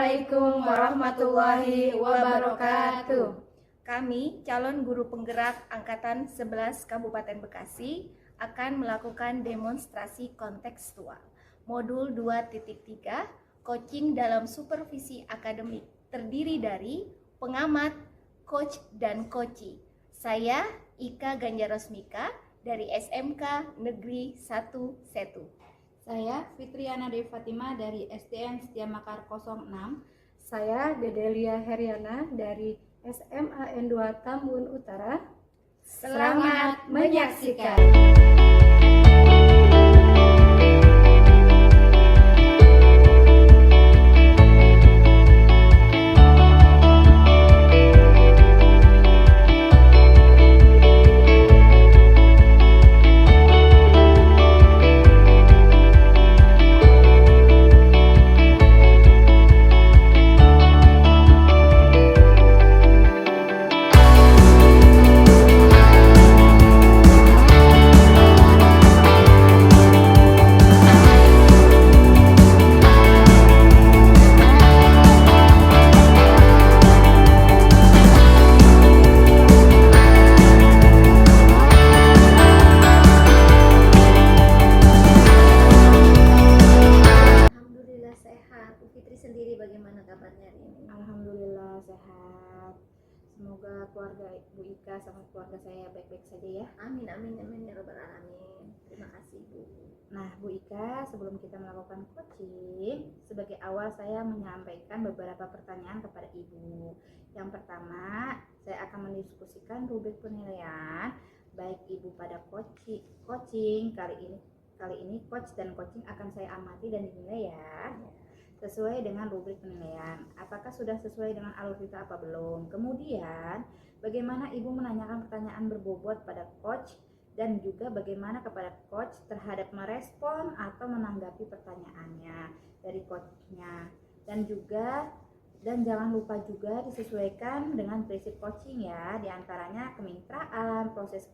Assalamualaikum warahmatullahi wabarakatuh. Kami, calon guru penggerak Angkatan 11 Kabupaten Bekasi, akan melakukan demonstrasi kontekstual. Modul 2.3, coaching dalam supervisi akademik, terdiri dari pengamat, coach, dan coachee. Saya, Ika Ganjarosmika, dari SMK Negeri 1 Setu. Saya Fitriana Dewi Fatima dari SDN Setia Makar 06. Saya Dedelia Heriana dari SMA N2 Tambun Utara. Selamat menyaksikan. Sendiri bagaimana kabarnya hari ini? Alhamdulillah sehat. Semoga keluarga Bu Ika sama keluarga saya baik-baik saja ya. Amin amin amin ya rabbal alamin. Terima kasih Bu. Nah Bu Ika, sebelum kita melakukan coaching, sebagai awal saya menyampaikan beberapa pertanyaan kepada Ibu. Yang pertama, saya akan mendiskusikan rubrik penilaian baik Ibu pada coaching kali ini coach dan coaching akan saya amati dan dinilai ya. Sesuai dengan rubrik penilaian. Apakah sudah sesuai dengan alur kita apa belum? Kemudian, bagaimana Ibu menanyakan pertanyaan berbobot pada coach dan juga bagaimana kepada coach terhadap merespon atau menanggapi pertanyaannya dari coachnya. Dan jangan lupa juga disesuaikan dengan prinsip coaching ya, diantaranya kemitraan, proses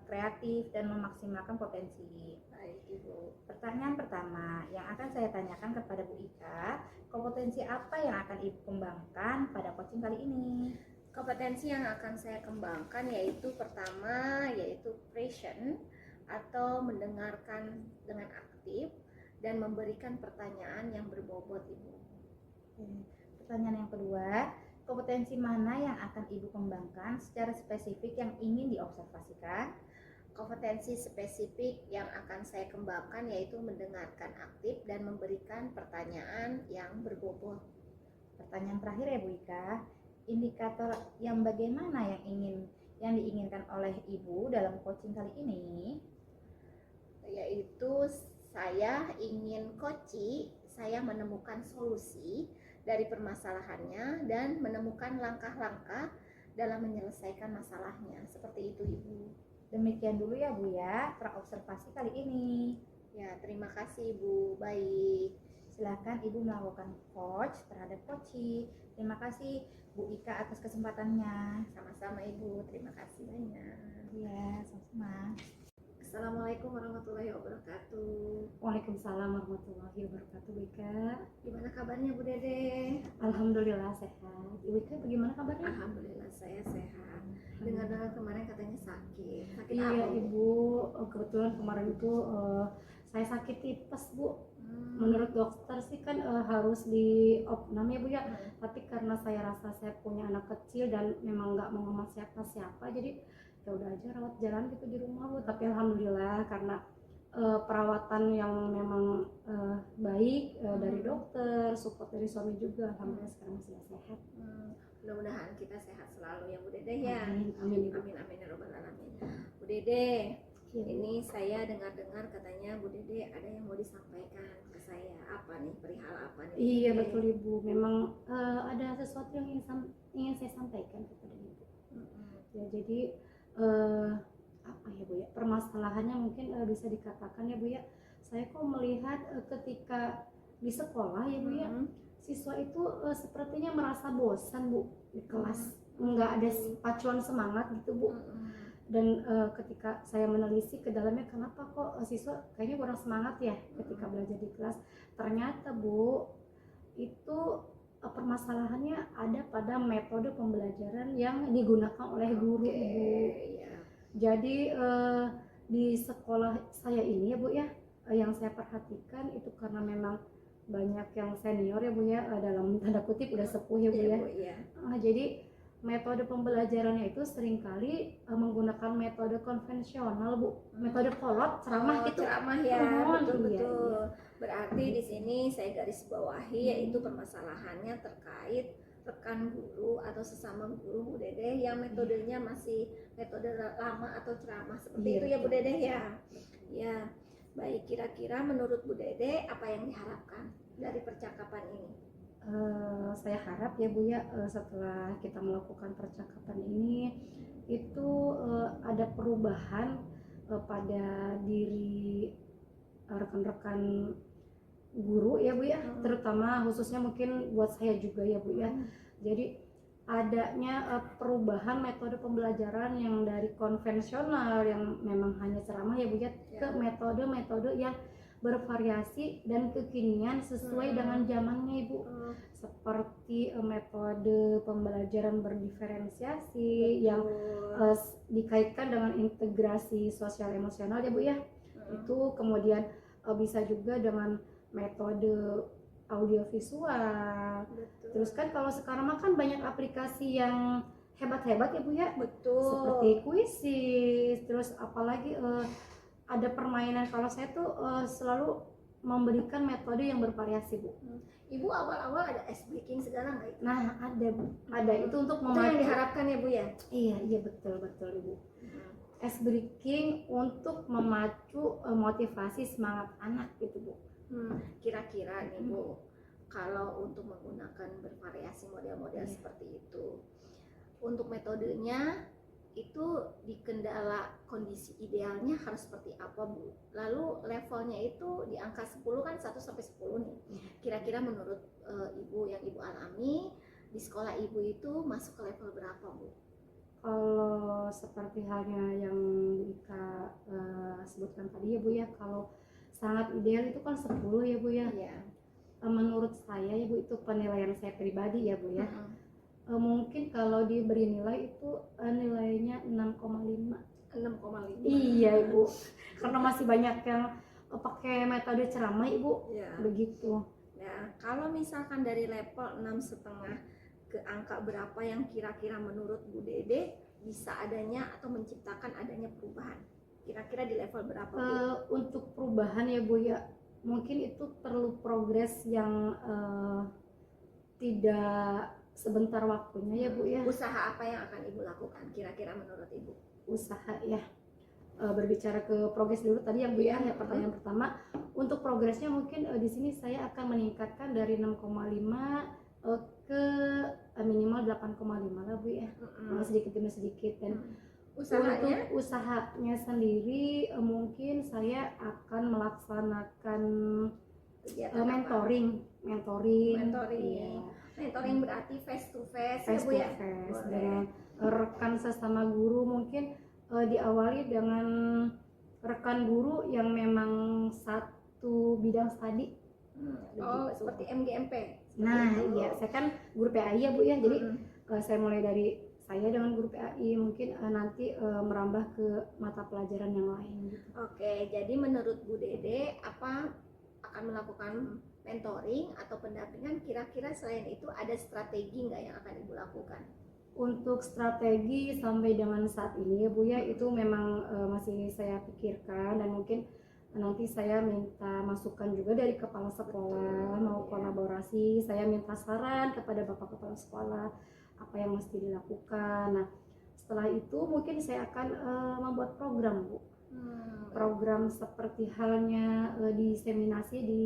kreatif, dan memaksimalkan potensi. Baik Ibu. Pertanyaan pertama yang akan saya tanyakan kepada Bu Ika, kompetensi apa yang akan Ibu kembangkan pada coaching kali ini? Kompetensi yang akan saya kembangkan yaitu pertama yaitu present atau mendengarkan dengan aktif dan memberikan pertanyaan yang berbobot Ibu. Pertanyaan yang kedua, kompetensi mana yang akan Ibu kembangkan secara spesifik yang ingin diobservasikan? Kompetensi spesifik yang akan saya kembangkan yaitu mendengarkan aktif dan memberikan pertanyaan yang berbobot. Pertanyaan terakhir ya Bu Ika, indikator yang bagaimana yang diinginkan oleh Ibu dalam coaching kali ini? Yaitu saya ingin saya menemukan solusi dari permasalahannya dan menemukan langkah-langkah dalam menyelesaikan masalahnya. Seperti itu Ibu. Demikian dulu ya Bu ya, praobservasi kali ini. Ya, terima kasih Ibu. Baik. Silakan Ibu melakukan coach terhadap coaching. Terima kasih Bu Ika atas kesempatannya. Sama-sama Ibu, terima kasih banyak. Ya, sama-sama. Assalamualaikum warahmatullahi wabarakatuh. Waalaikumsalam warahmatullahi wabarakatuh Bu Ika. Gimana kabarnya Bu Dede? Alhamdulillah sehat. Ibu Ika bagaimana kabarnya? Alhamdulillah saya sehat. Dengar-dengar kemarin katanya sakit. Sakit Iya apa? Ibu, kebetulan kemarin itu saya sakit tipes Bu. Menurut dokter sih kan harus diopnam ya Bu ya. Tapi karena saya rasa saya punya anak kecil dan memang nggak mau sama siapa-siapa, jadi ya udah aja rawat jalan gitu di rumah Bu. Tapi alhamdulillah karena perawatan yang memang baik dari dokter, support dari suami juga, alhamdulillah sekarang masih sehat. Mudah-mudahan kita sehat selalu ya Bu Dede ya. Amin, amin, Ibu. Amin amin ya robbal alamin. Bu Dede, Ya, ini saya dengar-dengar katanya Bu Dede ada yang mau disampaikan ke saya. Apa nih? Perihal apa nih? Iya betul Ibu, memang ada sesuatu yang ingin saya sampaikan kepada Ibu. Ya jadi apa ya Bu ya, permasalahannya mungkin bisa dikatakan ya Bu ya, saya kok melihat ketika di sekolah ya Bu ya, siswa itu sepertinya merasa bosan Bu di kelas, nggak ada pacuan semangat gitu Bu. Dan ketika saya menelisik ke dalamnya, kenapa kok siswa kayaknya kurang semangat ya ketika belajar di kelas, ternyata Bu itu permasalahannya ada pada metode pembelajaran yang digunakan oleh guru, Ibu. Ya. Jadi di sekolah saya ini ya Bu ya, yang saya perhatikan itu karena memang banyak yang senior ya Bu ya, dalam tanda kutip udah sepuh ya Bu ya. Ya. Jadi metode pembelajarannya itu seringkali menggunakan metode konvensional Bu, metode kolot, ceramah gitu. Ceramah ya, betul. Iya. Berarti di sini saya garis bawahi yaitu permasalahannya terkait rekan guru atau sesama guru Bu Dedeh yang metodenya masih metode lama atau ceramah seperti itu ya Bu Dedeh ya. Ya, baik, kira-kira menurut Bu Dedeh apa yang diharapkan dari percakapan ini? Saya harap ya Bu ya, setelah kita melakukan percakapan ini itu ada perubahan pada diri rekan-rekan guru ya Bu ya, terutama khususnya mungkin buat saya juga ya Bu ya. Jadi adanya perubahan metode pembelajaran yang dari konvensional yang memang hanya ceramah ya Bu ya, ke metode-metode yang bervariasi dan kekinian sesuai dengan zamannya Ibu. Seperti metode pembelajaran berdiferensiasi yang dikaitkan dengan integrasi sosial emosional ya Bu ya. Itu kemudian bisa juga dengan metode audiovisual. Terus kan kalau sekarang mah kan banyak aplikasi yang hebat-hebat ya Bu ya. Seperti Quizzes, terus apalagi ada permainan. Kalau saya tuh selalu memberikan metode yang bervariasi Bu. Ibu awal-awal ada ice breaking segala nggak itu? Nah ada itu untuk itu yang diharapkan ya Bu ya? Iya betul Ibu. Ice breaking untuk memacu motivasi semangat anak gitu Bu. Kira-kira nih Bu, kalau untuk menggunakan bervariasi model-model seperti itu, untuk metodenya itu di kendala kondisi idealnya harus seperti apa Bu? Lalu levelnya itu di angka 10 kan 1 sampai 10 nih. Kira-kira menurut Ibu yang Ibu alami di sekolah Ibu itu masuk ke level berapa Bu? Kalau seperti halnya yang Ika sebutkan tadi ya Bu ya, kalau sangat ideal itu kan 10 ya Bu ya. Iya. Menurut saya ya Bu, itu penilaian saya pribadi ya Bu ya. Mungkin kalau diberi nilai itu nilainya 6,5. 6,5. Iya Ibu, karena masih banyak yang pakai metode ceramah Ibu. Ya. Begitu. Nah, kalau misalkan dari level 6,5 ke angka berapa yang kira-kira menurut Bu Dede bisa adanya atau menciptakan adanya perubahan? Kira-kira di level berapa Bu? Untuk perubahan ya Bu ya, mungkin itu perlu progres yang tidak sebentar waktunya ya Bu ya. Usaha apa yang akan Ibu lakukan kira-kira menurut Ibu? Usaha ya, berbicara ke progres dulu tadi yang Bu ya, pertanyaan pertama. Untuk progresnya mungkin di sini saya akan meningkatkan dari 6,5 ke minimal 8,5 lah Bu ya. Sedikit demi sedikit. Dan usahanya? Untuk usahanya sendiri mungkin saya akan melaksanakan mentoring. Iya. Mentoring berarti face to face ya Bu ya? Dengan rekan sesama guru, mungkin diawali dengan rekan guru yang memang satu bidang studi. Seperti MGMP. Nah iya, saya kan guru PAI ya Bu ya, jadi saya mulai dari saya dengan guru PAI, mungkin nanti merambah ke mata pelajaran yang lain gitu. Oke, jadi menurut Bu Dede apa akan melakukan mentoring atau pendampingan, kira-kira selain itu ada strategi nggak yang akan Ibu lakukan? Untuk strategi sampai dengan saat ini ya Bu ya, itu memang masih saya pikirkan, dan mungkin nanti saya minta masukan juga dari kepala sekolah. Mau kolaborasi, saya minta saran kepada Bapak Kepala Sekolah apa yang mesti dilakukan. Nah setelah itu mungkin saya akan membuat program Bu. Program seperti halnya diseminasi di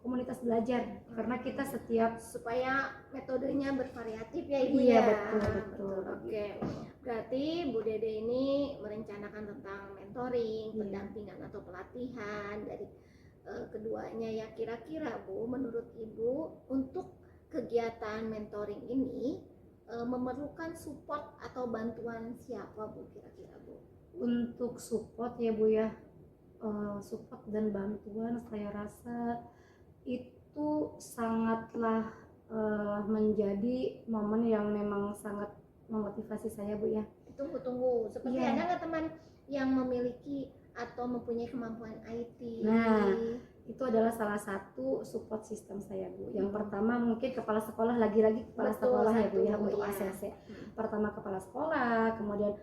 komunitas belajar, karena kita setiap supaya metodenya bervariatif ya Ibu iya, ya. betul. Oke. Berarti Bu Dede ini merencanakan tentang mentoring, pendampingan atau pelatihan dari keduanya ya. Kira-kira Bu, menurut Ibu untuk kegiatan mentoring ini memerlukan support atau bantuan siapa Bu kira-kira Bu? Untuk support ya Bu ya, support dan bantuan saya rasa itu sangatlah menjadi momen yang memang sangat memotivasi saya Bu ya. Tunggu, seperti Iya. ada nggak teman yang memiliki atau mempunyai kemampuan IT? Nah, itu adalah salah satu support system saya Bu. Yang pertama mungkin kepala sekolah, lagi-lagi kepala Betul, sekolah ya Bu ya, satu, untuk iya. ACC. Pertama kepala sekolah, kemudian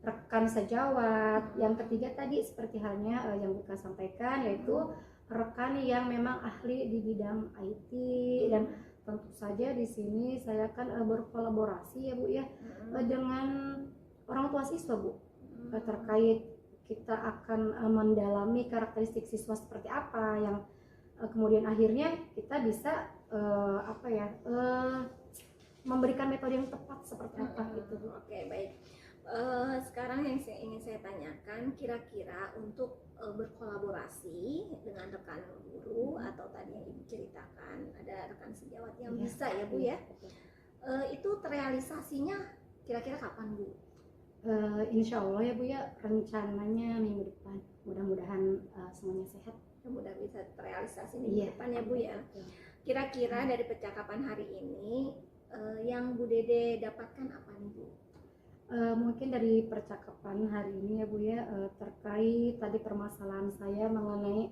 rekan sejawat. Yang ketiga tadi seperti halnya yang Buka sampaikan, yaitu rekan yang memang ahli di bidang IT. Dan tentu saja di sini saya akan berkolaborasi ya Bu ya, dengan orang tua siswa Bu, terkait kita akan mendalami karakteristik siswa seperti apa yang kemudian akhirnya kita bisa memberikan metode yang tepat seperti apa gitu Bu. Oke, baik. Sekarang yang ingin saya tanyakan, kira-kira untuk berkolaborasi dengan rekan guru atau tadi yang Ibu ceritakan ada rekan sejawat yang Iya. bisa ya Bu ya, itu terrealisasinya kira-kira kapan Bu? Insya Allah ya Bu ya, rencananya minggu depan, mudah-mudahan semuanya sehat. Mudah bisa terrealisasi minggu Iya. depan ya Bu ya. Kira-kira dari percakapan hari ini yang Bu Dede dapatkan apa nih Bu? Mungkin dari percakapan hari ini ya Bu ya, terkait tadi permasalahan saya mengenai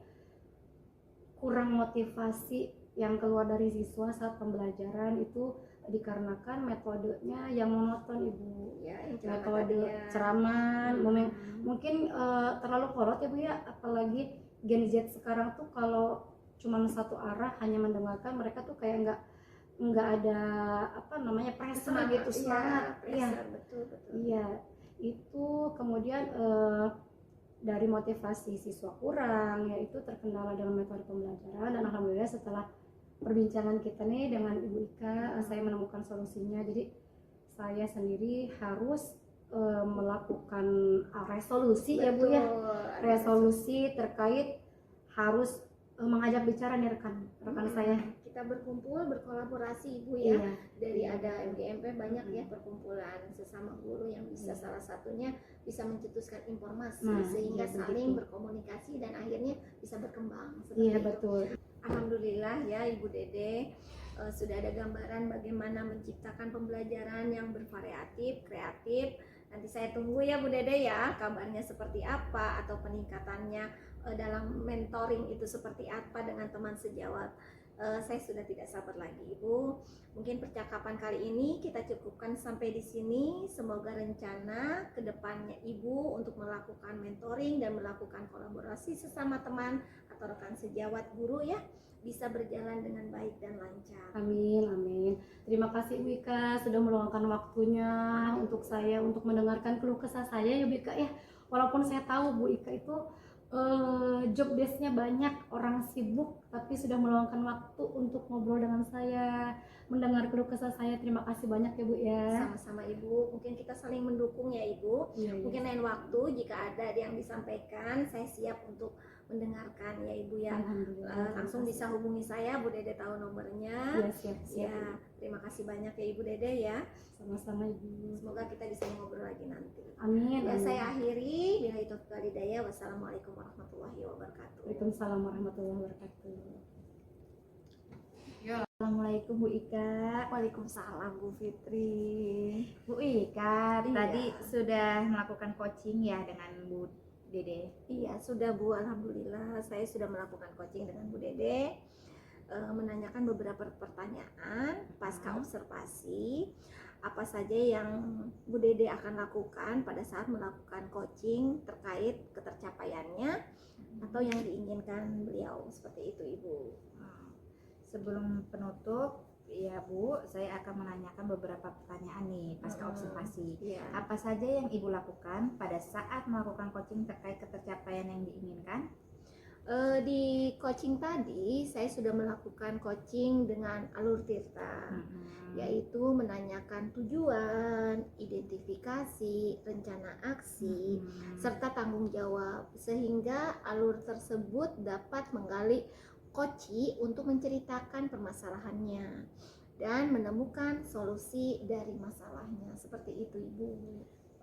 kurang motivasi yang keluar dari siswa saat pembelajaran itu dikarenakan metodenya yang monoton Ibu. Ya, yang Metode tadi ya. ceramah mungkin terlalu kolot ya Bu ya, apalagi Gen Z sekarang tuh kalau cuman satu arah hanya mendengarkan, mereka tuh kayak nggak ada pressure gitu, semangat. Iya, betul. iya, itu kemudian dari motivasi siswa kurang, yaitu terkendala dengan metode pembelajaran. Dan alhamdulillah setelah perbincangan kita nih dengan Ibu Ika, saya menemukan solusinya. Jadi saya sendiri harus melakukan resolusi ya Bu ya, resolusi terkait harus mengajak bicara nih rekan saya. Kita berkumpul, berkolaborasi Ibu ya. Iya. Dari ada MGMP banyak ya perkumpulan sesama guru yang bisa salah satunya bisa mencetuskan informasi sehingga iya, saling begitu. berkomunikasi dan akhirnya bisa berkembang. Iya itu. betul. Alhamdulillah ya Ibu Dede, sudah ada gambaran bagaimana menciptakan pembelajaran yang bervariatif, kreatif. Nanti saya tunggu ya Bu Dede ya, kabarnya seperti apa atau peningkatannya dalam mentoring itu seperti apa dengan teman sejawat. Saya sudah tidak sabar lagi Ibu. Mungkin percakapan kali ini kita cukupkan sampai di sini. Semoga rencana kedepannya Ibu untuk melakukan mentoring dan melakukan kolaborasi sesama teman atau rekan sejawat guru ya bisa berjalan dengan baik dan lancar. Amin. Terima kasih Bu Ika sudah meluangkan waktunya untuk saya, untuk mendengarkan keluh kesah saya ya Bu Ika ya. Walaupun saya tahu Bu Ika itu job desk-nya banyak, orang sibuk, tapi sudah meluangkan waktu untuk ngobrol dengan saya, mendengar keluh kesah saya. Terima kasih banyak ya Bu ya. Sama-sama Ibu, mungkin kita saling mendukung ya Ibu. Iya. Mungkin lain waktu jika ada yang disampaikan, saya siap untuk mendengarkan ya Ibu ya. Alhamdulillah. Langsung bisa hubungi saya, Bu Dede tahu nomornya. Ya, siap. Ya, terima kasih banyak ya Ibu Dede ya. Sama-sama Ibu. Semoga kita bisa ngobrol lagi nanti. Amin. Ya, amin. saya akhiri. Bila itu walhidayah. Wassalamualaikum warahmatullahi wabarakatuh. Waalaikumsalam warahmatullahi wabarakatuh. Assalamualaikum Bu Ika. Waalaikumsalam Bu Fitri. Bu Ika, Iya. tadi sudah melakukan coaching ya dengan Bu Dede. Iya sudah Bu, alhamdulillah saya sudah melakukan coaching dengan Bu Dede, menanyakan beberapa pertanyaan pasca observasi apa saja yang Bu Dede akan lakukan pada saat melakukan coaching terkait ketercapaiannya atau yang diinginkan beliau, seperti itu Ibu. Sebelum penutup ya Bu, saya akan menanyakan beberapa pertanyaan nih pasca observasi. Iya. Apa saja yang Ibu lakukan pada saat melakukan coaching terkait ketercapaian yang diinginkan? Di coaching tadi saya sudah melakukan coaching dengan alur Tirta. Yaitu menanyakan tujuan, identifikasi, rencana aksi, serta tanggung jawab, sehingga alur tersebut dapat menggali coach untuk menceritakan permasalahannya dan menemukan solusi dari masalahnya. Seperti itu Ibu.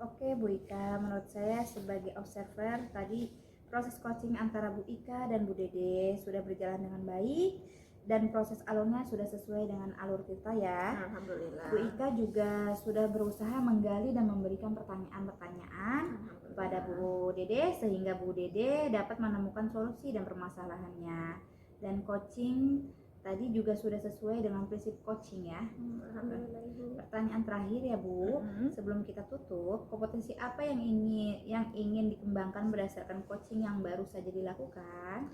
Oke Bu Ika, menurut saya sebagai observer tadi proses coaching antara Bu Ika dan Bu Dede sudah berjalan dengan baik. dan proses alurnya sudah sesuai dengan alur kita ya. Alhamdulillah. Bu Ika juga sudah berusaha menggali dan memberikan pertanyaan-pertanyaan kepada Bu Dede sehingga Bu Dede dapat menemukan solusi dan permasalahannya. Dan coaching tadi juga sudah sesuai dengan prinsip coaching ya. Alhamdulillah Ibu. Pertanyaan terakhir ya Bu, sebelum kita tutup, kompetensi apa yang ingin dikembangkan berdasarkan coaching yang baru saja dilakukan?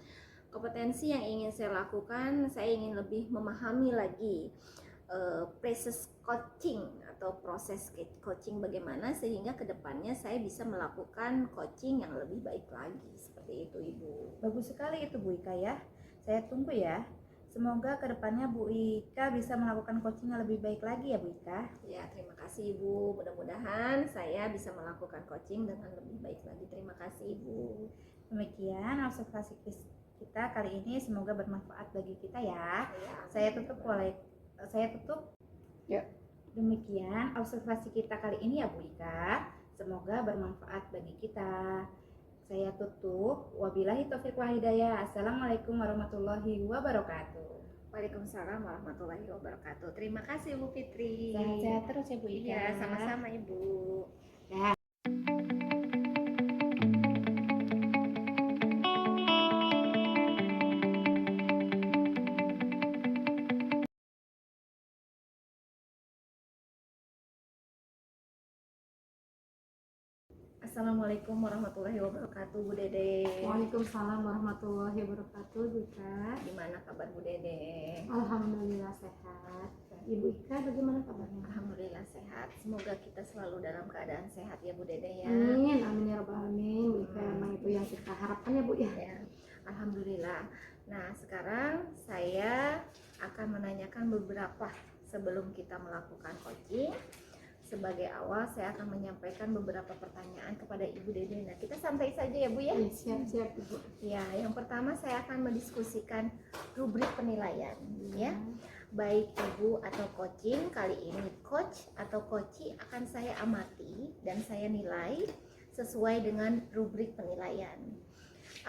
Kompetensi yang ingin saya lakukan, saya ingin lebih memahami lagi proses coaching atau proses coaching bagaimana sehingga kedepannya saya bisa melakukan coaching yang lebih baik lagi, seperti itu Ibu. Bagus sekali itu Bu Ika ya. Saya tunggu ya. Semoga kedepannya Bu Ika bisa melakukan coaching yang lebih baik lagi ya Bu Ika. Ya, terima kasih Ibu. Mudah-mudahan saya bisa melakukan coaching dengan lebih baik lagi. Terima kasih Ibu. Demikian observasi kita kali ini, semoga bermanfaat bagi kita ya. Ya, Saya tutup Ya. Demikian observasi kita kali ini ya Bu Ika. Semoga bermanfaat bagi kita. Saya tutup. Wabillahi taufiq wal hidayah. Assalamualaikum warahmatullahi wabarakatuh. Waalaikumsalam warahmatullahi wabarakatuh. Terima kasih Bu Fitri. Sehat-sehat terus ya Bu Ika. Iya, sama-sama Ibu. Ya. Assalamualaikum warahmatullahi wabarakatuh Bu Dede. Waalaikumsalam warahmatullahi wabarakatuh, Bu Ika. Gimana kabar Bu Dede? Alhamdulillah sehat. Ibu Ika bagaimana kabarnya? Alhamdulillah sehat. Semoga kita selalu dalam keadaan sehat ya Bu Dede ya. Amin, amin ya rabbal alamin. Bu Ika, emang itu yang kita harapkan ya Bu ya. Ya, Alhamdulillah. Nah, sekarang saya akan menanyakan beberapa sebelum kita melakukan coaching. Sebagai awal saya akan menyampaikan beberapa pertanyaan kepada Ibu Dede. Nah, kita santai saja ya Bu ya. Siap-siap Ibu. Ya, yang pertama saya akan mendiskusikan rubrik penilaian ya. Baik Ibu atau coaching, kali ini coach atau coachee akan saya amati dan saya nilai sesuai dengan rubrik penilaian.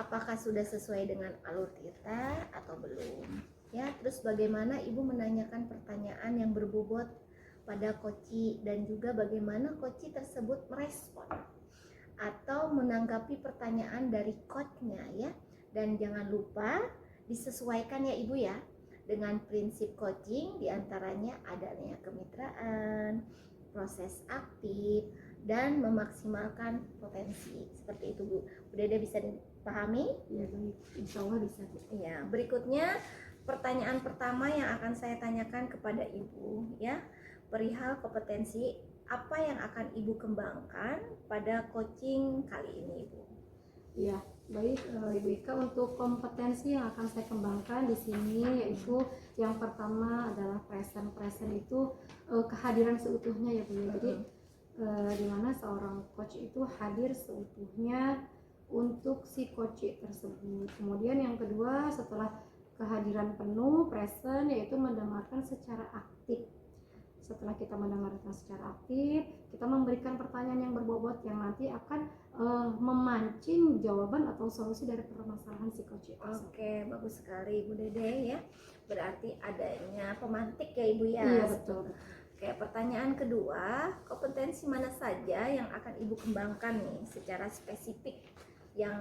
Apakah sudah sesuai dengan alur kita atau belum? Ya, terus bagaimana Ibu menanyakan pertanyaan yang berbobot pada coachee dan juga bagaimana coachee tersebut merespon atau menanggapi pertanyaan dari coachnya ya. Dan jangan lupa disesuaikan ya Ibu ya dengan prinsip coaching, diantaranya adanya kemitraan, proses aktif, dan memaksimalkan potensi. Seperti itu Bu. Bu Dede bisa dipahami? Ya baik, insya Allah bisa Bu. Ya, berikutnya pertanyaan pertama yang akan saya tanyakan kepada Ibu ya, perihal kompetensi apa yang akan Ibu kembangkan pada coaching kali ini Ibu? Ya, baik Ibu Ika, untuk kompetensi yang akan saya kembangkan di sini yaitu yang pertama adalah present itu kehadiran seutuhnya ya Bu. Jadi di mana seorang coach itu hadir seutuhnya untuk si coach tersebut. Kemudian yang kedua, setelah kehadiran penuh present yaitu mendengarkan secara aktif. Setelah kita mendengarkan secara aktif, kita memberikan pertanyaan yang berbobot yang nanti akan memancing jawaban atau solusi dari permasalahan si coach itu. Oke, bagus sekali Ibu Dede ya. Berarti adanya pemantik ya Ibu ya. Iya betul. Oke, pertanyaan kedua, kompetensi mana saja yang akan Ibu kembangkan nih secara spesifik yang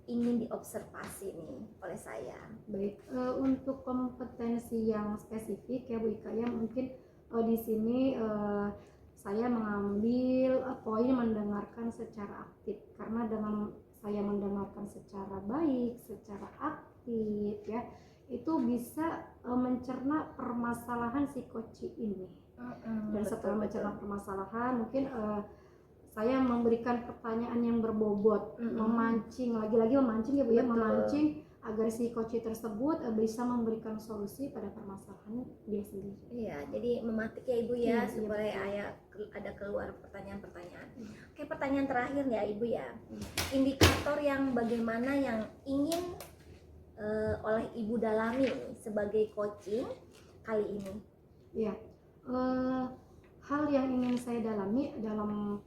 ingin diobservasi nih oleh saya? Baik, untuk kompetensi yang spesifik ya Bu Ika ya, mungkin di sini saya mengambil poin mendengarkan secara aktif, karena dengan saya mendengarkan secara baik, secara aktif ya, itu bisa mencerna permasalahan si coach ini. Dan setelah mencerna permasalahan, mungkin saya memberikan pertanyaan yang berbobot, memancing, lagi-lagi memancing ya Bu ya, memancing agar si coach tersebut bisa memberikan solusi pada permasalahan dia sendiri. Iya, jadi mematik ya Ibu ya, Iya, supaya ada keluar pertanyaan-pertanyaan. Oke, pertanyaan terakhir ya Ibu ya. Indikator yang bagaimana yang ingin oleh Ibu dalami sebagai coaching kali ini? Ya, hal yang ingin saya dalami dalam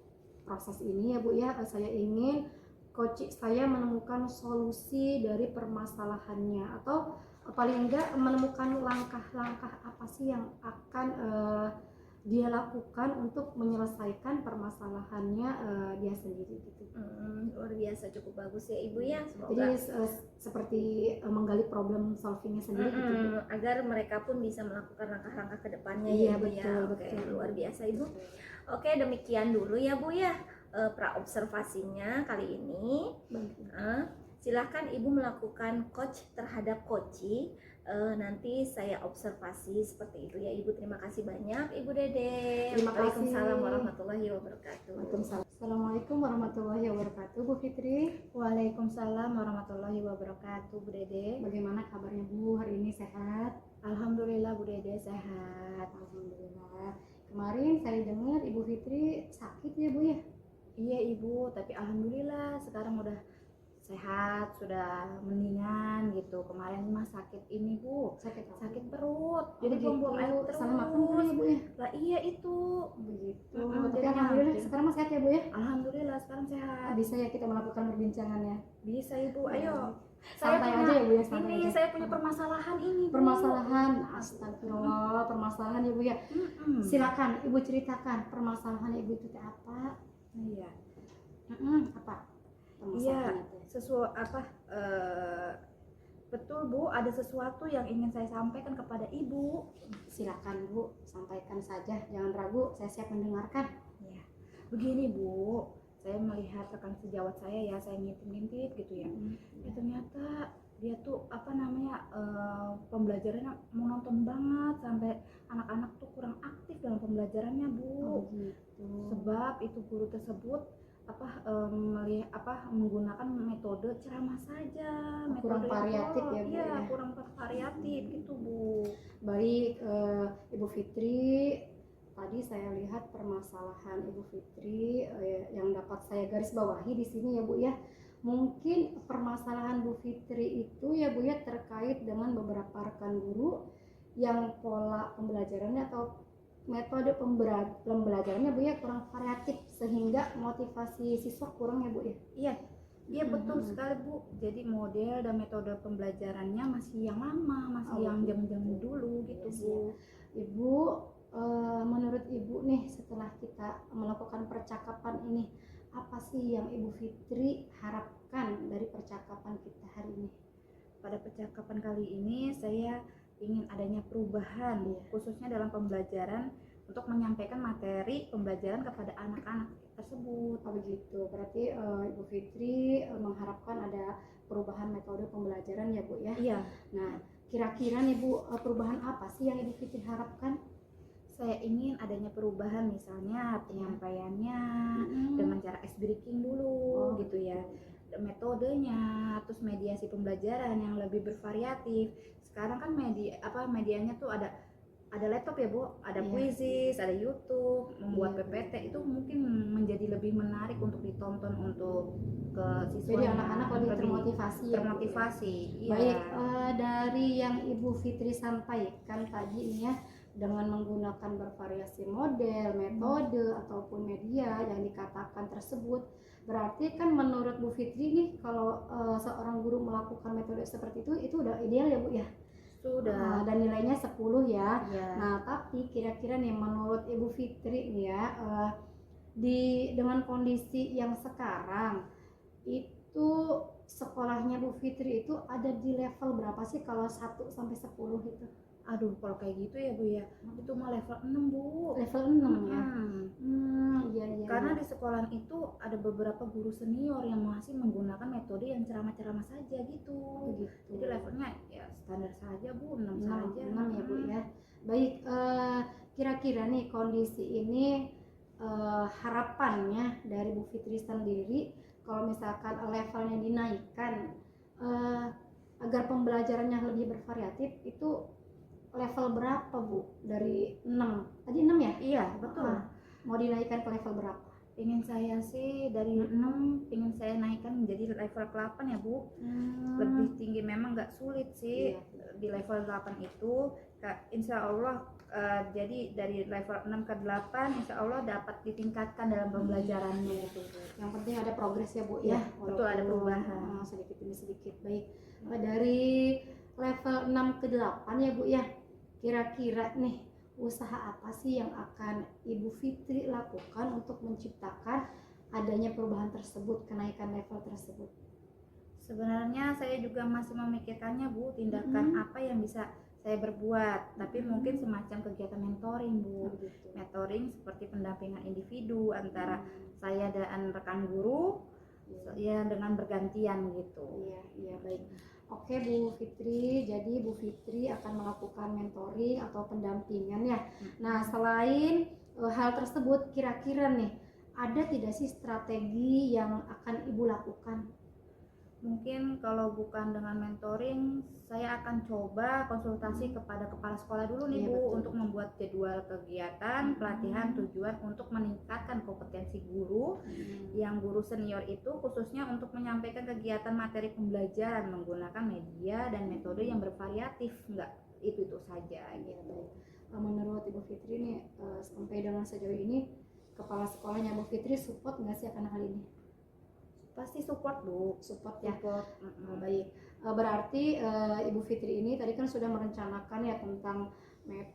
proses ini ya Bu ya, saya ingin coach saya menemukan solusi dari permasalahannya atau paling enggak menemukan langkah-langkah apa sih yang akan dia lakukan untuk menyelesaikan permasalahannya dia sendiri gitu. Luar biasa, cukup bagus ya Ibu ya. Jadi Semoga seperti menggali problem solvingnya sendiri gitu. Bu. agar mereka pun bisa melakukan langkah-langkah ke depannya Iya, ya Ibu ya. betul, Oke, betul. luar biasa Ibu. Oke, demikian dulu ya Bu ya pra observasinya kali ini. Silahkan Ibu melakukan coach terhadap coachee. Nanti saya observasi seperti itu ya Ibu. Terima kasih banyak Ibu Dede. Terima kasih. Waalaikumsalam warahmatullahi wabarakatuh. Waalaikumsalam. Assalamualaikum warahmatullahi wabarakatuh, Bu Fitri. Waalaikumsalam warahmatullahi wabarakatuh, Bu Dede. Bagaimana kabarnya Bu? Hari ini sehat? Alhamdulillah Bu Dede sehat. Alhamdulillah. Kemarin saya dengar Ibu Fitri sakit ya Bu ya? Iya Ibu, tapi alhamdulillah sekarang udah sehat, sudah mendingan gitu. Kemarin mah sakit ini Bu, Sakit apa? sakit perut. Jadi Jadi buang air terus. salah makan kali ya Bu ya? Lah iya itu. Begitu. Mm-mm, Tapi jadi alhamdulillah yakin. sekarang masih sehat ya Bu ya? Alhamdulillah sekarang sehat. Bisa ya kita melakukan perbincangan ya? Bisa Ibu, ayo. Santai aja ya Bu ya, santai ini aja. saya punya permasalahan ini Bu. Permasalahan, astagfirullah, permasalahan ya Bu ya. Silakan. Silakan Ibu ceritakan permasalahan Ibu itu teh apa? Iya. Apa? Iya, Permasalahan itu. betul Bu, ada sesuatu yang ingin saya sampaikan kepada Ibu. Silakan Bu, sampaikan saja, jangan ragu, saya siap mendengarkan. Ya, begini Bu, saya melihat rekan sejawat saya ya, saya ngintip-ngintip gitu ya. Ya ternyata dia tuh pembelajarannya monoton banget sampai anak-anak tuh kurang aktif dalam pembelajarannya Bu. Begitu. Sebab itu guru tersebut menggunakan metode ceramah saja, Kurang metode variatif ya, Bu, iya, ya. kurang variatif gitu Bu. Baik, Ibu Fitri, tadi saya lihat permasalahan Ibu Fitri yang dapat saya garis bawahi di sini ya Bu ya. Mungkin permasalahan Bu Fitri itu ya Bu ya terkait dengan beberapa rekan guru yang pola pembelajarannya atau metode pembelajarannya Bu ya kurang variatif sehingga motivasi siswa kurang ya Bu ya. Iya betul sekali Bu. Jadi model dan metode pembelajarannya masih yang lama, masih yang zaman-zaman dulu gitu Yes, Bu. Ibu, menurut Ibu nih setelah kita melakukan percakapan ini, apa sih yang Ibu Fitri harapkan dari percakapan kita hari ini? Pada percakapan kali ini saya ingin adanya perubahan khususnya dalam pembelajaran untuk menyampaikan materi pembelajaran kepada anak-anak tersebut. Oh begitu, berarti Ibu Fitri mengharapkan ada perubahan metode pembelajaran ya Bu ya. Iya, Nah, kira-kira nih Bu, perubahan apa sih yang Ibu Fitri harapkan? saya ingin adanya perubahan misalnya penyampaiannya dengan cara ice breaking dulu gitu ya. Metodenya, terus mediasi pembelajaran yang lebih bervariatif. Sekarang kan medianya tuh ada laptop ya Bu, ada Quizzes, ada YouTube, membuat PPT itu mungkin menjadi lebih menarik untuk ditonton untuk ke siswa. Jadi anak-anak lebih termotivasi ya, Bu, ya? termotivasi. Iya. Baik, dari yang Ibu Fitri sampaikan tadi nih ya, dengan menggunakan bervariasi model, metode ataupun media yang dikatakan tersebut, berarti kan menurut Bu Fitri nih kalau seorang guru melakukan metode seperti itu udah ideal ya Bu ya? Sudah. Dan nilainya 10 ya. Ya. Nah, tapi kira-kira nih menurut Ibu Fitri nih ya, dengan kondisi yang sekarang itu sekolahnya Bu Fitri itu ada di level berapa sih kalau 1 sampai 10 itu? Aduh, kalau kayak gitu ya Bu ya, itu mah level 6 Bu. Level 6 ya. Iya. Karena di sekolah itu ada beberapa guru senior yang masih menggunakan metode yang ceramah-ceramah saja gitu. Begitu. Jadi levelnya ya standar saja Bu, 6 saja. 6 ya Bu ya. Baik, kira-kira nih kondisi ini harapannya dari Bu Fitri sendiri kalau misalkan levelnya dinaikkan agar pembelajarannya lebih bervariatif itu level berapa Bu? Dari 6. Tadi 6 ya? Iya, betul. Mau dinaikkan ke level berapa? Ingin saya sih dari 6 ingin saya naikkan menjadi level 8 ya Bu. Lebih tinggi memang nggak sulit sih. Iya. Di level 8 itu insya Allah jadi dari level 6 ke 8 insya Allah dapat ditingkatkan dalam pembelajarannya gitu. Yang penting ada progres ya Bu Ya, ya. betul, ada perubahan. Sedikit demi sedikit. Baik. Dari level 6 ke 8 ya Bu ya. Kira-kira nih usaha apa sih yang akan Ibu Fitri lakukan untuk menciptakan adanya perubahan tersebut, kenaikan level tersebut? Sebenarnya saya juga masih memikirkannya Bu, tindakan apa yang bisa saya berbuat, tapi mungkin semacam kegiatan mentoring Bu. Begitu. Mentoring seperti pendampingan individu antara saya dan rekan guru ya dengan bergantian gitu. Iya, iya baik. Oke Bu Fitri, jadi Bu Fitri akan melakukan mentoring atau pendampingan ya. Nah selain hal tersebut, kira-kira nih ada tidak sih strategi yang akan Ibu lakukan? Mungkin kalau bukan dengan mentoring, saya akan coba konsultasi kepada kepala sekolah dulu nih Iya, Bu, betul. untuk membuat jadwal kegiatan, pelatihan tujuan untuk meningkatkan kompetensi guru yang guru senior itu khususnya untuk menyampaikan kegiatan materi pembelajaran menggunakan media dan metode yang bervariatif, enggak itu saja gitu. Menurut Ibu Fitri nih sampai dengan sejauh ini kepala sekolahnya Bu Fitri support nggak sih akan hal ini? Pasti support Bu, Support ya. baik. Berarti Ibu Fitri ini tadi kan sudah merencanakan ya tentang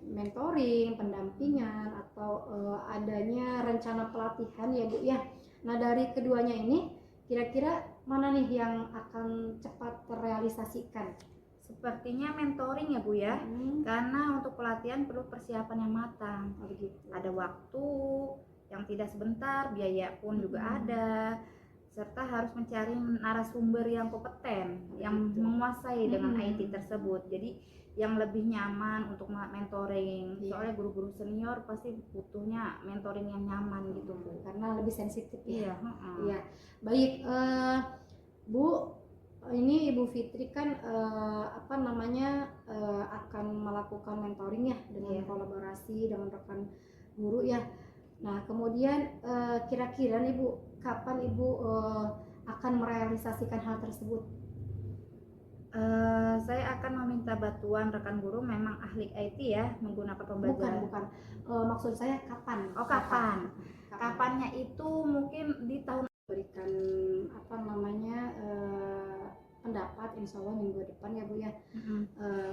mentoring, pendampingan atau adanya rencana pelatihan ya Bu ya. Nah dari keduanya ini kira-kira mana nih yang akan cepat terrealisasikan? Sepertinya mentoring ya Bu ya, karena untuk pelatihan perlu persiapan yang matang. Begitu. Ada waktu yang tidak sebentar, biaya pun juga ada, serta harus mencari narasumber yang kompeten, yang menguasai dengan IT tersebut. Jadi yang lebih nyaman untuk mentoring. Soalnya guru-guru senior pasti butuhnya mentoring yang nyaman gitu Bu. Karena lebih sensitif ya. Iya. Baik Bu, ini Ibu Fitri kan akan melakukan mentoring ya dengan kolaborasi dengan rekan guru ya. Nah kemudian kira-kira nih Bu, kapan Ibu akan merealisasikan hal tersebut? Saya akan meminta bantuan rekan guru memang ahli IT ya menggunakan pembelajaran. Bukan. Maksud saya kapan? Oh kapan? Kapannya itu mungkin di tahun berikan pendapat insya Allah minggu depan ya Bu ya.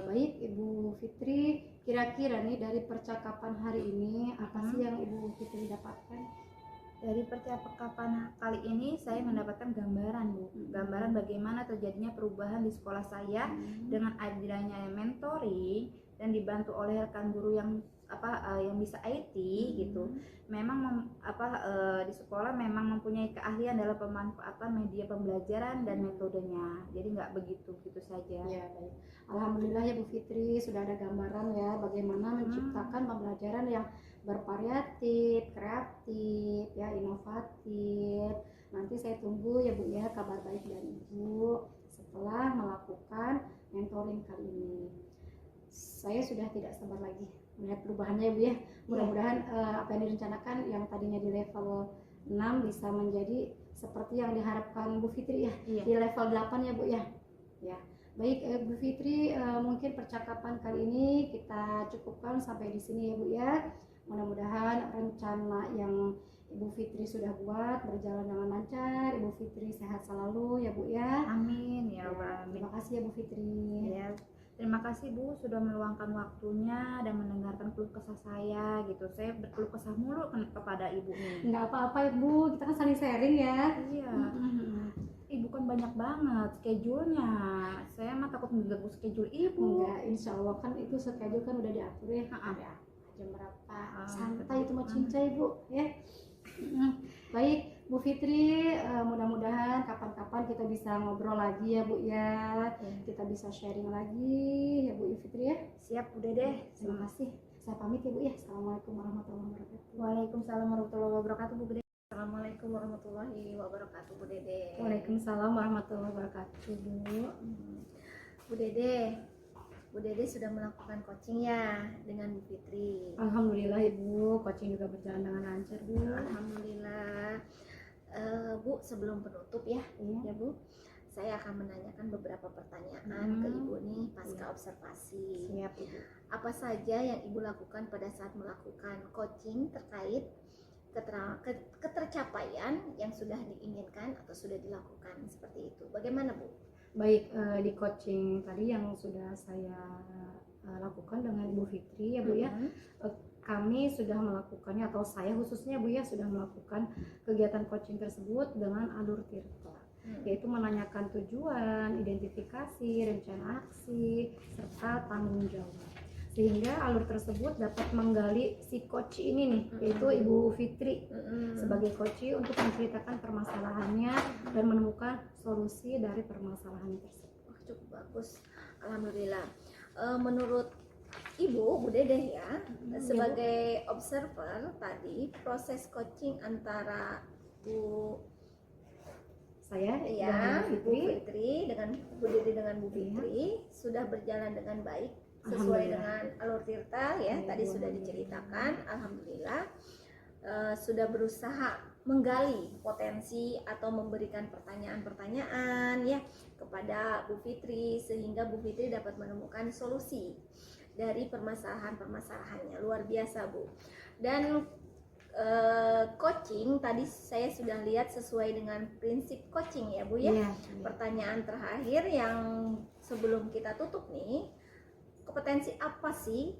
Baik Ibu Fitri, kira-kira nih dari percakapan hari ini apa sih yang Ibu Fitri dapatkan? Dari percakapan kali ini saya mendapatkan gambaran Bu, gambaran bagaimana terjadinya perubahan di sekolah saya dengan adanya mentoring dan dibantu oleh rekan guru yang bisa IT gitu. Memang di sekolah memang mempunyai keahlian dalam pemanfaatan media pembelajaran dan metodenya. Jadi nggak begitu saja. Ya, baik. Alhamdulillah ya Bu Fitri sudah ada gambaran ya bagaimana menciptakan pembelajaran yang bervariatif, kreatif, ya inovatif. Nanti saya tunggu ya Bu ya kabar baik dari Ibu setelah melakukan mentoring kali ini. Saya sudah tidak sabar lagi melihat perubahannya ya Bu ya. Mudah-mudahan apa yang direncanakan yang tadinya di level 6 bisa menjadi seperti yang diharapkan Bu Fitri ya, di level 8 ya Bu ya. Ya. Baik Bu Fitri, mungkin percakapan kali ini kita cukupkan sampai di sini ya Bu ya. Mudah-mudahan rencana yang Ibu Fitri sudah buat berjalan dengan lancar. Ibu Fitri sehat selalu ya Bu ya. Amin ya Rabbal Alamin. Terima kasih ya Bu Fitri. Ya, terima kasih Bu sudah meluangkan waktunya dan mendengarkan keluh kesah saya gitu. Saya berkeluh kesah mulu kepada Ibu nih. Nggak apa-apa Ibu, kita kan saling sharing ya. Iya. Ibu kan banyak banget schedule-nya. Saya mah takut mengganggu schedule Ibu. Enggak, insya Allah kan itu schedule kan udah diatur ya. Ada jam berapa? Santai itu mah cinta Ibu ya. Baik Bu Fitri, mudah-mudahan kapan-kapan kita bisa ngobrol lagi ya Bu ya. Kita bisa sharing lagi ya Bu Fitri ya. Siap Bu Dede. Terima kasih. Saya pamit ya Bu ya. Assalamualaikum warahmatullahi wabarakatuh. Waalaikumsalam warahmatullahi wabarakatuh Bu Dede. Assalamualaikum warahmatullahi wabarakatuh Bu Dede. Waalaikumsalam warahmatullahi wabarakatuh Bu. Bu Dede sudah melakukan coaching ya dengan Bu Fitri. Alhamdulillah Ibu, coaching juga berjalan dengan lancar Bu. Alhamdulillah. Bu, sebelum penutup ya Bu, saya akan menanyakan beberapa pertanyaan ke Ibu nih pasca observasi. Siap Ibu. Apa saja yang Ibu lakukan pada saat melakukan coaching terkait ketercapaian yang sudah diinginkan atau sudah dilakukan seperti itu? Bagaimana Bu? Baik, di coaching tadi yang sudah saya lakukan dengan Ibu Fitri ya Bu ya, kami sudah melakukannya, atau saya khususnya Bu ya, sudah melakukan kegiatan coaching tersebut dengan alur tirta, yaitu menanyakan tujuan, identifikasi, rencana aksi, serta tanggung jawab, sehingga alur tersebut dapat menggali si coach ini nih, yaitu Ibu Fitri sebagai coach untuk menceritakan permasalahannya dan menemukan solusi dari permasalahan tersebut. Wah, cukup bagus, alhamdulillah. Menurut Ibu, Bu Dede ya, sebagai observer tadi proses coaching antara Bu Saya ya, dan Bu Fitri, Fitri dengan Bu Dede dengan Bu Fitri sudah berjalan dengan baik sesuai dengan alur tirta ya, tadi sudah diceritakan, alhamdulillah. Sudah berusaha menggali potensi atau memberikan pertanyaan-pertanyaan ya kepada Bu Fitri, sehingga Bu Fitri dapat menemukan solusi dari permasalahan-permasalahannya. Luar biasa Bu. Dan coaching tadi saya sudah lihat sesuai dengan prinsip coaching ya Bu ya. Pertanyaan terakhir yang sebelum kita tutup nih, kompetensi apa sih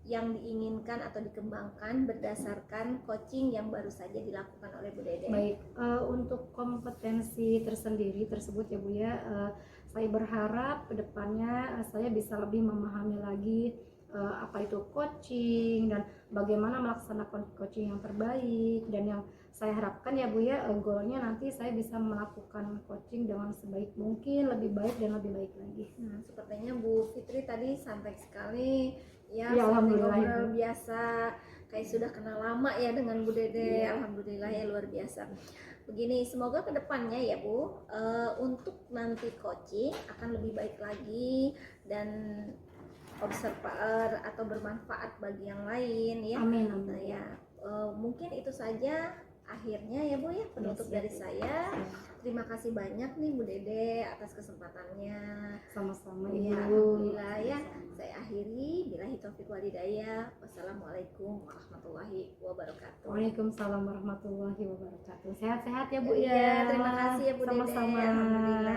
yang diinginkan atau dikembangkan berdasarkan coaching yang baru saja dilakukan oleh Bu Dede? Baik, untuk kompetensi tersendiri tersebut ya Bu ya, saya berharap kedepannya saya bisa lebih memahami lagi apa itu coaching dan bagaimana melaksanakan coaching yang terbaik, dan yang saya harapkan ya Bu ya, goalnya nanti saya bisa melakukan coaching dengan sebaik mungkin, lebih baik dan lebih baik lagi. Sepertinya Bu Fitri tadi santai sekali ya, Ya, alhamdulillah, ngobrol biasa, kayak sudah kenal lama ya dengan Bu Dede. Alhamdulillah ya, luar biasa. Begini, semoga kedepannya ya Bu, untuk nanti coaching akan lebih baik lagi dan observer atau bermanfaat bagi yang lain ya. Amin. Nah, ya, mungkin itu saja akhirnya ya Bu ya, penutup dari saya. Terima kasih banyak nih Bu Dede atas kesempatannya. Sama-sama Ya, Ibu. alhamdulillah ya. Saya akhiri, billahi taufiq wal hidayah. Wassalamualaikum warahmatullahi wabarakatuh. Waalaikumsalam warahmatullahi wabarakatuh. Sehat-sehat ya Bu Ya, ya. terima kasih ya Bu Dede. Sama-sama. Alhamdulillah.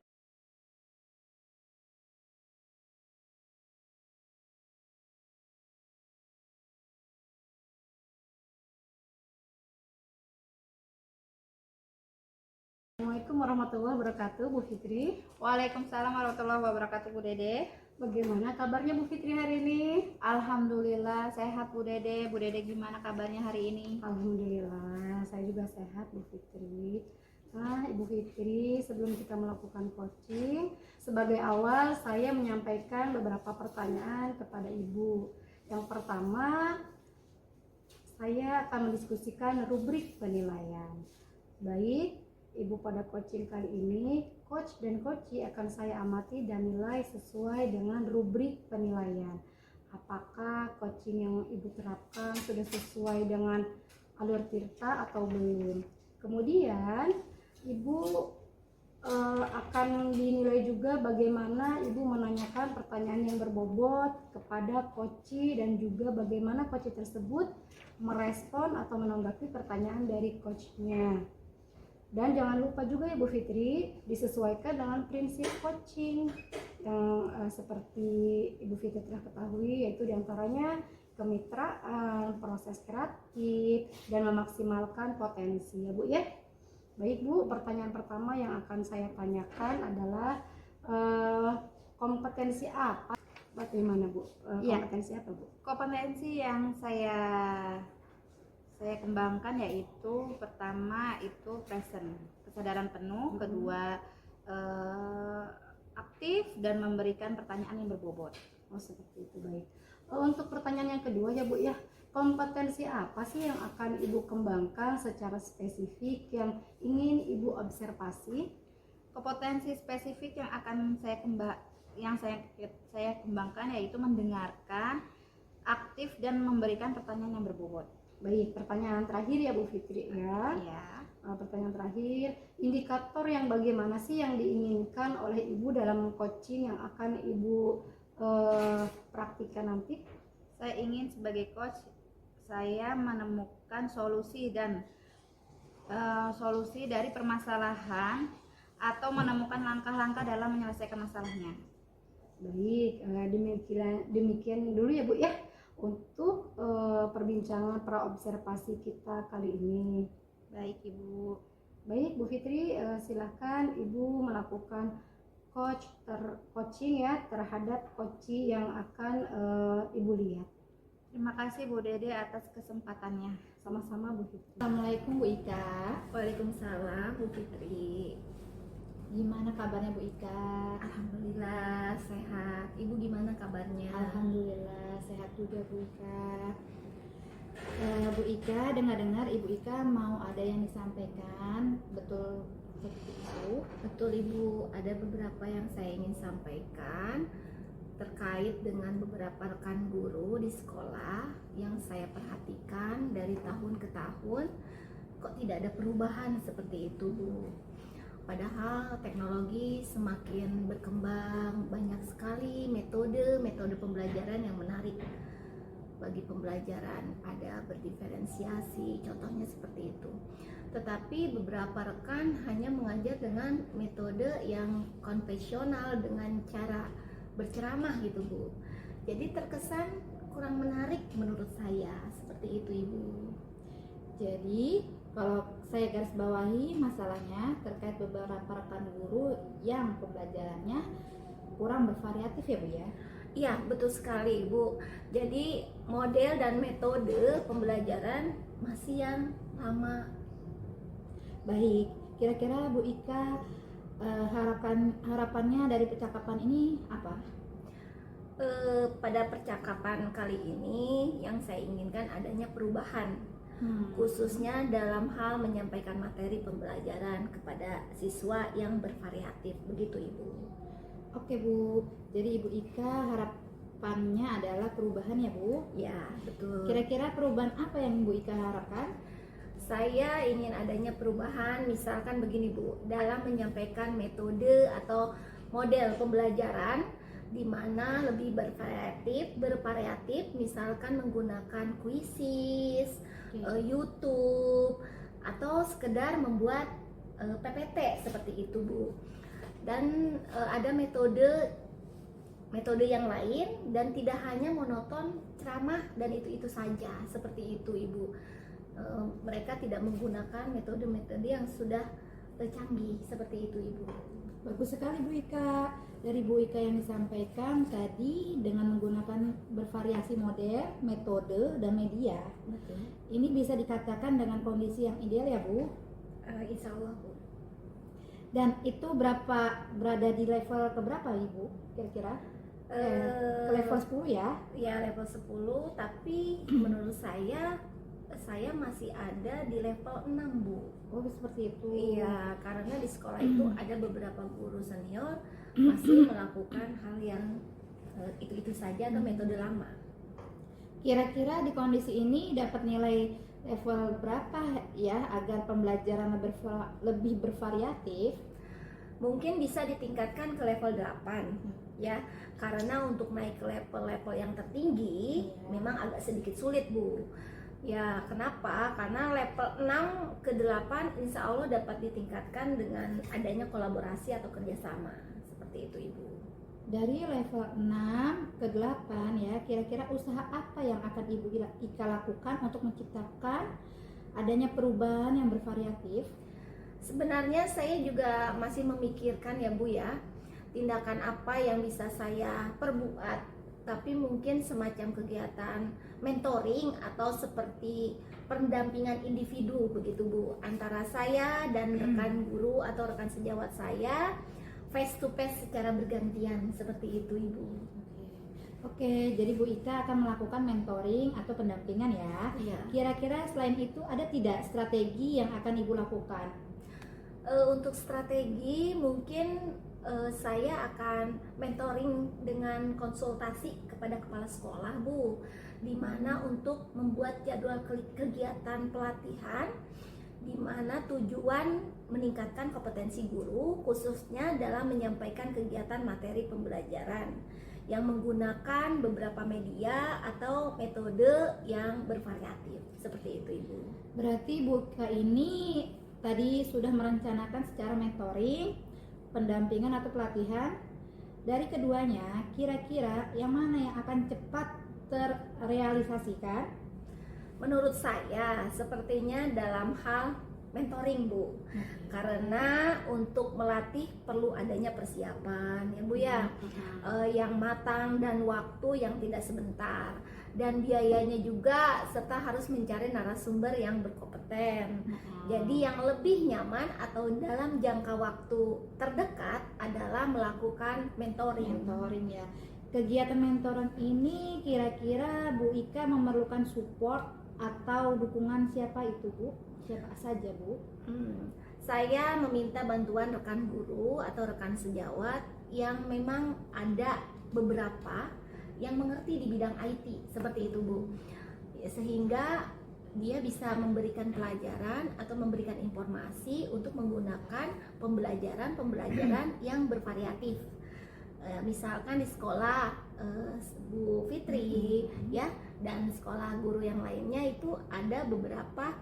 Assalamualaikum warahmatullahi wabarakatuh, Bu Fitri. Waalaikumsalam warahmatullahi wabarakatuh Bu Dede. Bagaimana kabarnya Bu Fitri hari ini? Alhamdulillah sehat Bu Dede. Bu Dede gimana kabarnya hari ini? Alhamdulillah, saya juga sehat Bu Fitri. Nah, Ibu Fitri, sebelum kita melakukan coaching, sebagai awal saya menyampaikan beberapa pertanyaan kepada Ibu. Yang pertama, saya akan mendiskusikan rubrik penilaian. Baik, Ibu, pada coaching kali ini, coach dan coachee akan saya amati dan nilai sesuai dengan rubrik penilaian. Apakah coaching yang Ibu terapkan sudah sesuai dengan alur tirta atau belum? Kemudian, Ibu akan dinilai juga bagaimana Ibu menanyakan pertanyaan yang berbobot kepada coachee dan juga bagaimana coachee tersebut merespon atau menanggapi pertanyaan dari coachnya. Dan jangan lupa juga ya Bu Fitri, disesuaikan dengan prinsip coaching yang seperti Ibu Fitri telah ketahui, yaitu diantaranya kemitraan, proses kreatif, dan memaksimalkan potensi ya Bu ya. Baik Bu, pertanyaan pertama yang akan saya tanyakan adalah kompetensi apa? Bagaimana Bu? Kompetensi apa Bu? Kompetensi yang saya kembangkan yaitu pertama itu present, kesadaran penuh, kedua aktif dan memberikan pertanyaan yang berbobot. Oh seperti itu, baik. Untuk pertanyaan yang kedua ya Bu ya, kompetensi apa sih yang akan Ibu kembangkan secara spesifik yang ingin Ibu observasi? Kompetensi spesifik yang akan saya kembangkan yaitu mendengarkan, aktif dan memberikan pertanyaan yang berbobot. Baik, pertanyaan terakhir ya Bu Fitri ya. Pertanyaan terakhir, indikator yang bagaimana sih yang diinginkan oleh Ibu dalam coaching yang akan Ibu praktikkan nanti? Saya ingin sebagai coach saya menemukan solusi dari permasalahan atau menemukan langkah-langkah dalam menyelesaikan masalahnya. Baik, demikian dulu ya Bu ya untuk perbincangan praobservasi kita kali ini. Baik Ibu. Baik Bu Fitri, silahkan Ibu melakukan coaching ya terhadap coaching yang akan Ibu lihat. Terima kasih Bu Dede atas kesempatannya. Sama-sama Bu Fitri. Assalamualaikum Bu Ika. Waalaikumsalam Bu Fitri. Gimana kabarnya Bu Ika? Alhamdulillah sehat. Ibu gimana kabarnya? Alhamdulillah sehat juga Bu Ika. Bu Ika, dengar-dengar Ibu Ika mau ada yang disampaikan, betul seperti itu? Betul Ibu, ada beberapa yang saya ingin sampaikan terkait dengan beberapa rekan guru di sekolah yang saya perhatikan dari tahun ke tahun kok tidak ada perubahan seperti itu Bu. Padahal teknologi semakin berkembang, banyak sekali metode pembelajaran yang menarik bagi pembelajaran, ada berdiferensiasi, contohnya seperti itu. Tetapi beberapa rekan hanya mengajar dengan metode yang konvensional dengan cara berceramah gitu Bu. Jadi terkesan kurang menarik menurut saya, seperti itu Ibu. Jadi kalau saya garis bawahi masalahnya terkait beberapa rekan guru yang pembelajarannya kurang bervariatif ya Bu ya? Iya betul sekali Bu. Jadi model dan metode pembelajaran masih yang lama. Baik, kira-kira Bu Ika harapannya dari percakapan ini apa? Pada percakapan kali ini yang saya inginkan adanya perubahan, khususnya dalam hal menyampaikan materi pembelajaran kepada siswa yang bervariatif, begitu Ibu. Oke Bu, jadi Ibu Ika harapannya adalah perubahan ya Bu? Ya betul. Kira-kira perubahan apa yang Ibu Ika harapkan? Saya ingin adanya perubahan, misalkan begini Bu, dalam menyampaikan metode atau model pembelajaran di mana lebih bervariatif, misalkan menggunakan kuisis, YouTube, atau sekedar membuat PPT seperti itu Bu. Dan ada metode yang lain dan tidak hanya monoton ceramah dan itu saja, seperti itu Ibu. Mereka tidak menggunakan metode-metode yang sudah canggih seperti itu Ibu. Bagus sekali Bu Ika. Dari Bu Ika yang disampaikan tadi dengan menggunakan bervariasi model, metode, dan media. Betul. Ini bisa dikatakan dengan kondisi yang ideal ya Bu? Insya Allah Bu. Dan itu berada di level keberapa Ibu kira-kira? Ke level 10 ya? Ya level 10, tapi menurut saya masih ada di level 6 Bu. Oh seperti itu. Iya, karena di sekolah itu ada beberapa guru senior masih melakukan hal yang itu saja atau metode lama. Kira-kira di kondisi ini dapat nilai level berapa ya agar pembelajaran lebih bervariatif? Mungkin bisa ditingkatkan ke level 8 ya, karena untuk naik ke level-level yang tertinggi memang agak sedikit sulit Bu. Ya, kenapa? Karena level 6 ke 8 insya Allah dapat ditingkatkan dengan adanya kolaborasi atau kerjasama. Seperti itu Ibu. Dari level 6 ke 8 ya, kira-kira usaha apa yang akan Ibu Ika lakukan untuk menciptakan adanya perubahan yang bervariatif? Sebenarnya saya juga masih memikirkan ya Bu ya, tindakan apa yang bisa saya perbuat. Tapi mungkin semacam kegiatan mentoring atau seperti pendampingan individu begitu Bu, antara saya dan rekan guru atau rekan sejawat saya face to face secara bergantian seperti itu Ibu. Oke, jadi Bu Ika akan melakukan mentoring atau pendampingan ya. Iya. Kira-kira selain itu ada tidak strategi yang akan Ibu lakukan? Untuk strategi mungkin saya akan mentoring dengan konsultasi kepada kepala sekolah Bu, di mana untuk membuat jadwal kegiatan pelatihan di mana tujuan meningkatkan kompetensi guru khususnya dalam menyampaikan kegiatan materi pembelajaran yang menggunakan beberapa media atau metode yang bervariatif seperti itu Ibu. Berarti Bu Ika ini tadi sudah merencanakan secara mentoring pendampingan atau pelatihan. Dari keduanya, kira-kira yang mana yang akan cepat terrealisasikan? Menurut saya sepertinya dalam hal mentoring, Bu. Karena untuk melatih perlu adanya persiapan ya Bu ya, yang matang dan waktu yang tidak sebentar, dan biayanya juga, serta harus mencari narasumber yang berkompeten. Jadi yang lebih nyaman atau dalam jangka waktu terdekat adalah melakukan mentoring. Mentoring ya. Kegiatan mentoring ini kira-kira Bu Ika memerlukan support atau dukungan siapa itu Bu? Siapa saja Bu? Saya meminta bantuan rekan guru atau rekan sejawat yang memang ada beberapa yang mengerti di bidang IT seperti itu Bu, sehingga dia bisa memberikan pelajaran atau memberikan informasi untuk menggunakan pembelajaran yang bervariatif. Misalkan di sekolah Bu Fitri ya, dan sekolah guru yang lainnya itu ada beberapa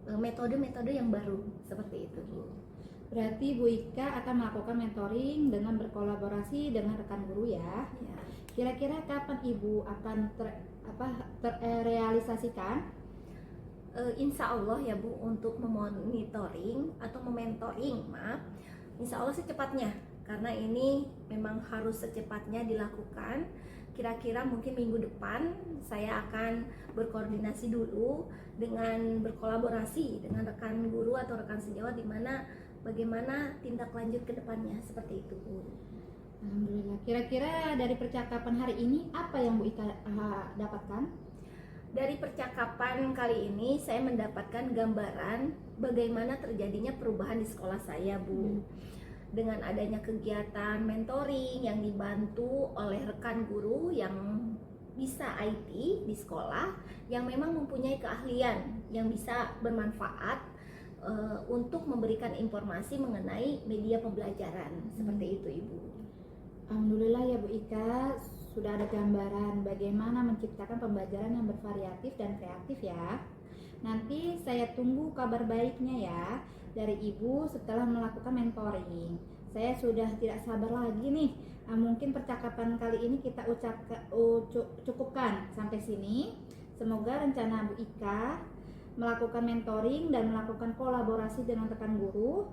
metode-metode yang baru seperti itu Bu. Berarti Bu Ika akan melakukan mentoring dengan berkolaborasi dengan rekan guru ya. Kira-kira kapan Ibu akan terrealisasikan? Insya Allah ya Bu, untuk memonitoring atau mementoring, insya Allah secepatnya, karena ini memang harus secepatnya dilakukan. Kira-kira mungkin minggu depan saya akan berkoordinasi dulu dengan berkolaborasi dengan rekan guru atau rekan sejawat, di mana bagaimana tindak lanjut ke depannya seperti itu Bu. Alhamdulillah. Kira-kira dari percakapan hari ini apa yang Bu Ika dapatkan? Dari percakapan kali ini saya mendapatkan gambaran bagaimana terjadinya perubahan di sekolah saya Bu. Dengan adanya kegiatan mentoring yang dibantu oleh rekan guru yang bisa IT di sekolah, yang memang mempunyai keahlian yang bisa bermanfaat untuk memberikan informasi mengenai media pembelajaran seperti itu Ibu. Alhamdulillah ya Bu Ika, sudah ada gambaran bagaimana menciptakan pembelajaran yang bervariatif dan kreatif ya. Nanti saya tunggu kabar baiknya ya dari Ibu setelah melakukan mentoring. Saya sudah tidak sabar lagi nih. Mungkin percakapan kali ini kita cukupkan sampai sini. Semoga rencana Bu Ika melakukan mentoring dan melakukan kolaborasi dengan rekan guru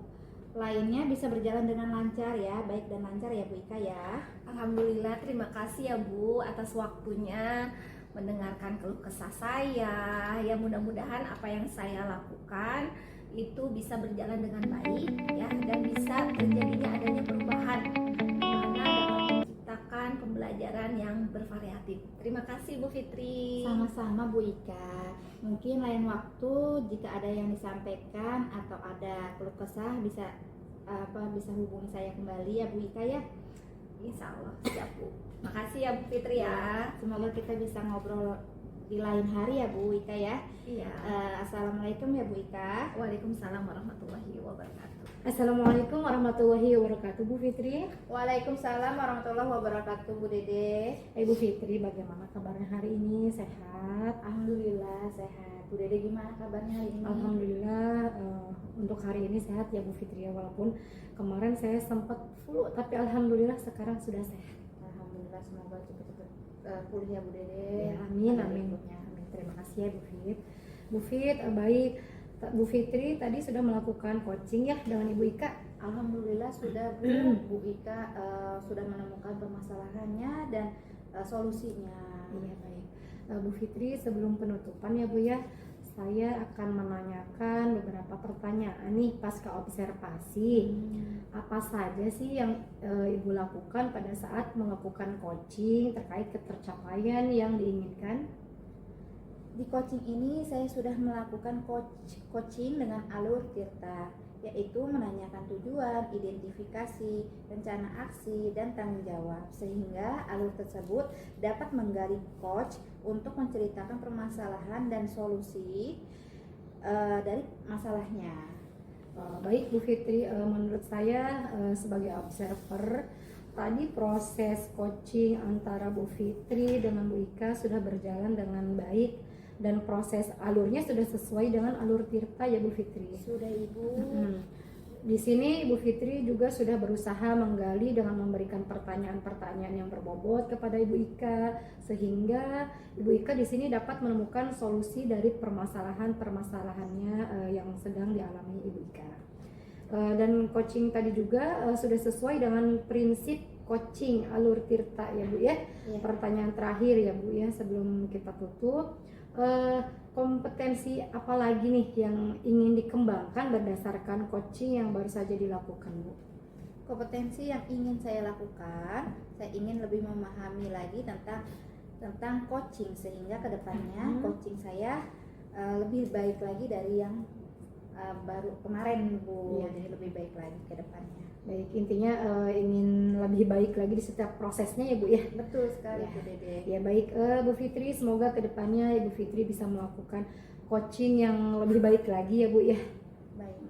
lainnya bisa berjalan dengan lancar ya, baik dan lancar ya Bu Ika ya. Alhamdulillah, terima kasih ya Bu atas waktunya mendengarkan keluh kesah saya. Ya mudah-mudahan apa yang saya lakukan itu bisa berjalan dengan baik ya, dan bisa terjadinya adanya perubahan dimana dapat menciptakan pembelajaran yang bervariatif. Terima kasih Bu Fitri. Sama-sama Bu Ika. Mungkin lain waktu jika ada yang disampaikan atau ada keluh kesah bisa hubungi saya kembali ya Bu Ika ya. Insya Allah siap Bu. Makasih ya Bu Fitri ya. Semoga kita bisa ngobrol di lain hari ya Bu Ika ya. Iya. Assalamualaikum ya Bu Ika. Waalaikumsalam warahmatullahi wabarakatuh. Assalamualaikum warahmatullahi wabarakatuh Bu Fitri. Waalaikumsalam warahmatullahi wabarakatuh Bu Dede. Bu Fitri, bagaimana kabarnya hari ini? Sehat? Alhamdulillah sehat. Bu Dede gimana kabarnya hari ini? Alhamdulillah untuk hari ini sehat ya Bu Fitri ya, walaupun kemarin saya sempat flu tapi alhamdulillah sekarang sudah sehat. Alhamdulillah, semoga cepat-cepat pulih ya Bu Dede. Ya, amin amin. Amin. Terima kasih ya Bu Fit. Bu Fit, baik. Bu Fitri tadi sudah melakukan coaching ya dengan Ibu Ika. Alhamdulillah sudah Bu. Bu Ika sudah menemukan permasalahannya dan solusinya. Iya baik. Bu Fitri, sebelum penutupan ya Bu ya, saya akan menanyakan beberapa pertanyaan nih pasca observasi. Apa saja sih yang Ibu lakukan pada saat melakukan coaching terkait ketercapaian yang diinginkan? Di coaching ini saya sudah melakukan coaching dengan alur Tirta, yaitu menanyakan tujuan, identifikasi, rencana aksi, dan tanggung jawab, sehingga alur tersebut dapat menggali coach untuk menceritakan permasalahan dan solusi dari masalahnya. Baik Bu Fitri, menurut saya sebagai observer, tadi proses coaching antara Bu Fitri dengan Bu Ika sudah berjalan dengan baik dan proses alurnya sudah sesuai dengan alur Tirta ya Bu Fitri. Sudah Ibu. Di sini Ibu Fitri juga sudah berusaha menggali dengan memberikan pertanyaan-pertanyaan yang berbobot kepada Ibu Ika, sehingga Ibu Ika di sini dapat menemukan solusi dari permasalahan-permasalahannya yang sedang dialami Ibu Ika. Dan coaching tadi juga sudah sesuai dengan prinsip coaching alur tirta ya Bu ya. Iya. Pertanyaan terakhir ya Bu ya sebelum kita tutup. Kompetensi apa lagi nih yang ingin dikembangkan berdasarkan coaching yang baru saja dilakukan Bu? Kompetensi yang ingin saya lakukan, saya ingin lebih memahami lagi tentang coaching, sehingga kedepannya coaching saya lebih baik lagi dari yang baru kemarin Bu. Iya. Jadi lebih baik lagi ke depannya. Baik, intinya ingin lebih baik lagi di setiap prosesnya ya Bu ya. Betul sekali Ya. Bu Dede. Ya baik Bu Fitri, semoga kedepannya Ibu Fitri bisa melakukan coaching yang lebih baik lagi ya Bu ya. Baik.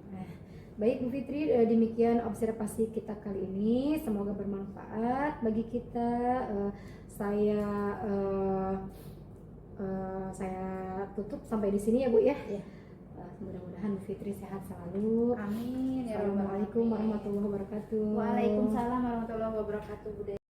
Baik Bu Fitri, demikian observasi kita kali ini, semoga bermanfaat bagi kita. Saya tutup sampai di sini ya Bu ya. Ya. Mudah-mudahan Bu Fitri sehat selalu. Amin. Ya Rabbal Assalamualaikum Alamin. warahmatullahi wabarakatuh. Waalaikumsalam warahmatullahi wabarakatuh Bu Dede.